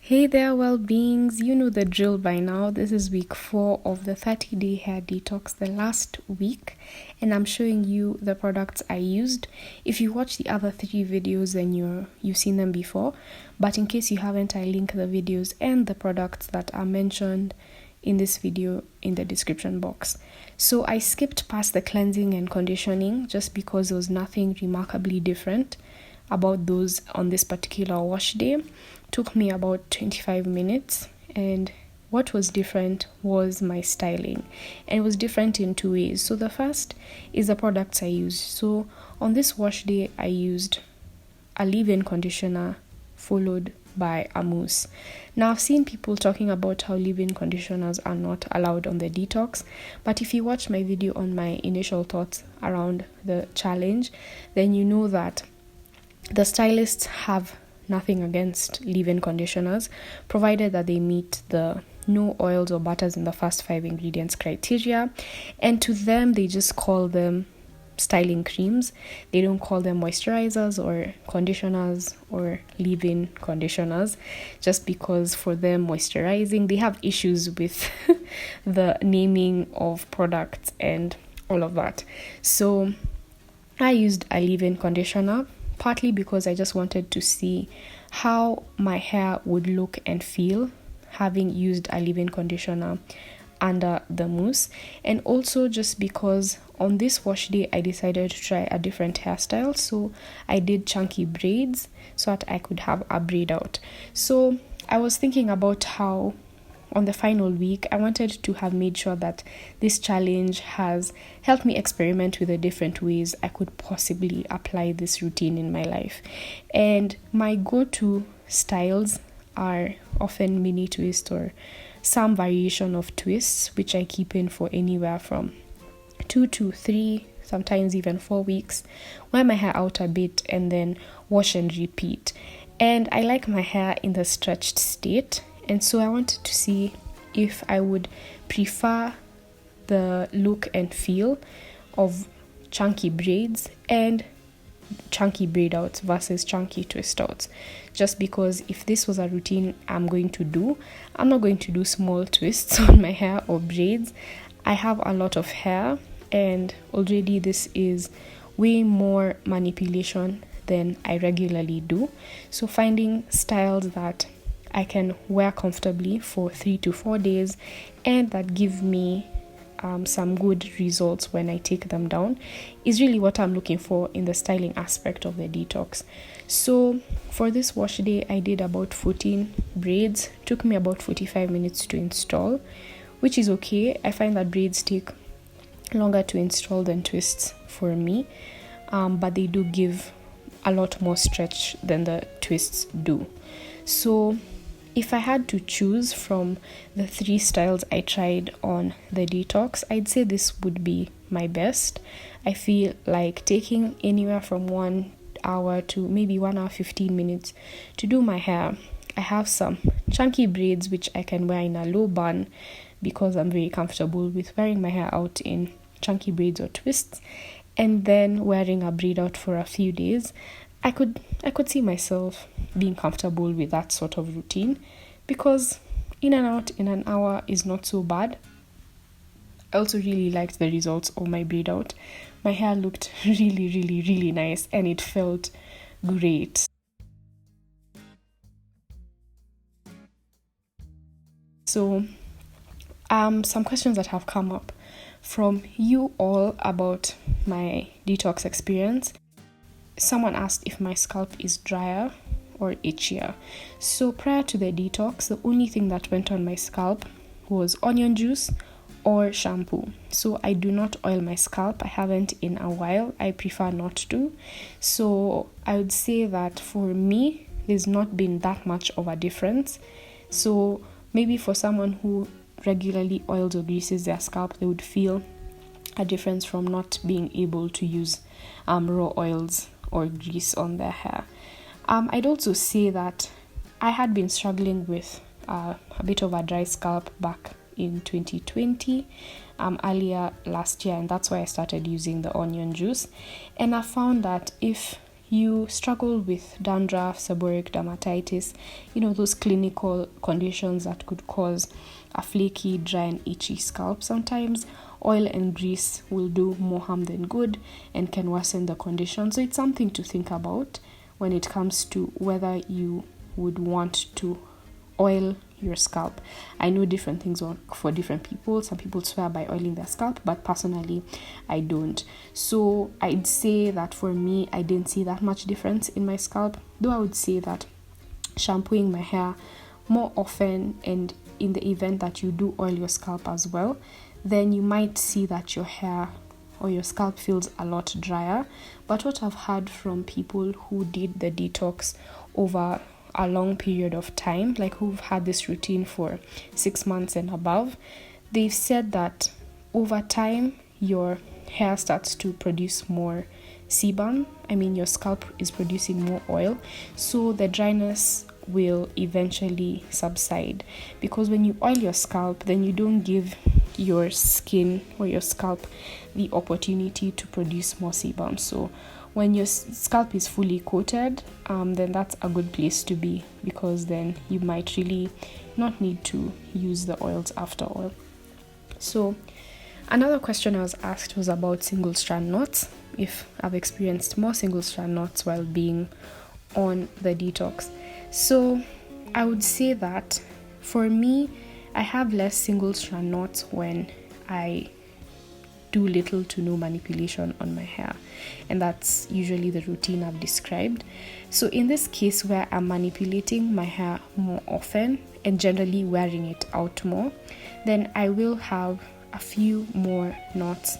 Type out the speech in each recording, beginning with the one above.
Hey there, well beings. You know the drill by now. This is week 4 of the 30-day hair detox, the last week, and I'm showing you the products I used. If you watch the other 3 videos, then you've seen them before. But in case you haven't, I link the videos and the products that are mentioned in this video in the description box. So I skipped past the cleansing and conditioning just because there was nothing remarkably different about those on this particular wash day. Took me about 25 minutes, and what was different was my styling, and it was different in 2 ways. So the first is the products I used. So on this wash day I used a leave-in conditioner followed by a mousse. Now I've seen people talking about how leave-in conditioners are not allowed on the detox, but if you watch my video on my initial thoughts around the challenge, then you know that the stylists have nothing against leave-in conditioners, provided that they meet the no oils or butters in the first 5 ingredients criteria. And to them, they just call them styling creams. They don't call them moisturizers or conditioners or leave-in conditioners, just because for them moisturizing, they have issues with the naming of products and all of that. So I used a leave-in conditioner, partly because I just wanted to see how my hair would look and feel having used a leave-in conditioner under the mousse, and also just because on this wash day I decided to try a different hairstyle. So I did chunky braids so that I could have a braid out. So I was thinking about how on the final week, I wanted to have made sure that this challenge has helped me experiment with the different ways I could possibly apply this routine in my life. And my go-to styles are often mini twist or some variation of twists, which I keep in for anywhere from 2 to 3, sometimes even 4 weeks, wear my hair out a bit and then wash and repeat. And I like my hair in the stretched state. And so I wanted to see if I would prefer the look and feel of chunky braids and chunky braid outs versus chunky twist outs. Just because if this was a routine I'm going to do, I'm not going to do small twists on my hair or braids. I have a lot of hair, and already this is way more manipulation than I regularly do. So finding styles that I can wear comfortably for 3 to 4 days and that give me some good results when I take them down is really what I'm looking for in the styling aspect of the detox. So for this wash day, I did about 14 braids. Took me about 45 minutes to install, which is okay. I find that braids take longer to install than twists for me, but they do give a lot more stretch than the twists do. So if I had to choose from the 3 styles I tried on the detox, I'd say this would be my best. I feel like taking anywhere from 1 hour to maybe 1 hour 15 minutes to do my hair. I have some chunky braids which I can wear in a low bun because I'm very comfortable with wearing my hair out in chunky braids or twists, and then wearing a braid out for a few days. I could see myself being comfortable with that sort of routine, because in and out in an hour is not so bad. I also really liked the results of my braid out. My hair looked really nice and it felt great. So some questions that have come up from you all about my detox experience. Someone asked if my scalp is drier or itchier. So prior to the detox, the only thing that went on my scalp was onion juice or shampoo. So I do not oil my scalp. I haven't in a while. I prefer not to. So I would say that for me, there's not been that much of a difference. So maybe for someone who regularly oils or greases their scalp, they would feel a difference from not being able to use raw oils or grease on their hair. I'd also say that I had been struggling with a bit of a dry scalp back in 2020, earlier last year, and that's why I started using the onion juice. And I found that if you struggle with dandruff, seborrheic dermatitis, those clinical conditions that could cause a flaky, dry and itchy scalp, sometimes oil and grease will do more harm than good and can worsen the condition. So it's something to think about when it comes to whether you would want to oil your scalp. I know different things work for different people. Some people swear by oiling their scalp, but personally I don't. So I'd say that for me, I didn't see that much difference in my scalp, though I would say that shampooing my hair more often, and in the event that you do oil your scalp as well, then you might see that your hair or your scalp feels a lot drier. But what I've heard from people who did the detox over a long period of time, like who've had this routine for 6 months and above, they've said that over time your hair starts to produce more sebum. Your scalp is producing more oil, so the dryness will eventually subside, because when you oil your scalp, then you don't give your skin or your scalp the opportunity to produce more sebum. So when your scalp is fully coated, then that's a good place to be, because then you might really not need to use the oils after all. So another question I was asked was about single strand knots, if I've experienced more single strand knots while being on the detox. So I would say that for me, I have less single strand knots when I do little to no manipulation on my hair, and that's usually the routine I've described. So in this case, where I'm manipulating my hair more often and generally wearing it out more, then I will have a few more knots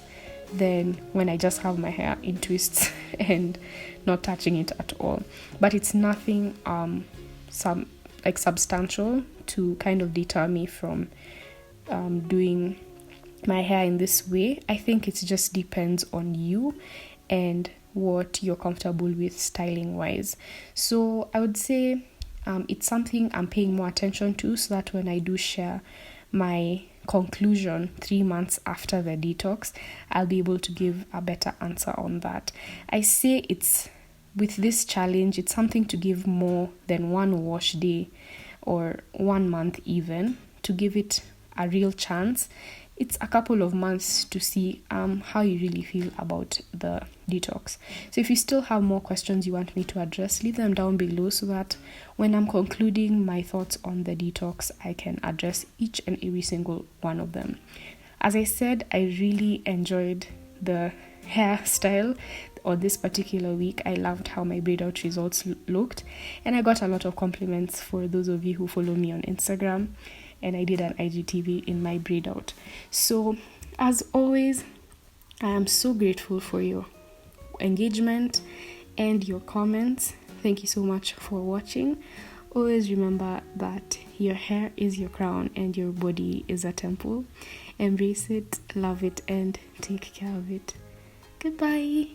than when I just have my hair in twists and not touching it at all. But it's nothing substantial to kind of deter me from doing my hair in this way. I think it just depends on you and what you're comfortable with styling wise. So I would say it's something I'm paying more attention to, so that when I do share my conclusion 3 months after the detox, I'll be able to give a better answer on that. I say it's with this challenge, it's something to give more than one wash day or 1 month even to give it a real chance. It's a couple of months to see how you really feel about the detox. So if you still have more questions you want me to address, leave them down below, so that when I'm concluding my thoughts on the detox, I can address each and every single one of them. As I said, I really enjoyed the hairstyle on this particular week. I loved how my Braidout results looked, and I got a lot of compliments for those of you who follow me on Instagram, and I did an IGTV in my Braidout. So as always, I am so grateful for your engagement and your comments. Thank you so much for watching. Always remember that your hair is your crown and your body is a temple. Embrace it, love it, and take care of it. Goodbye.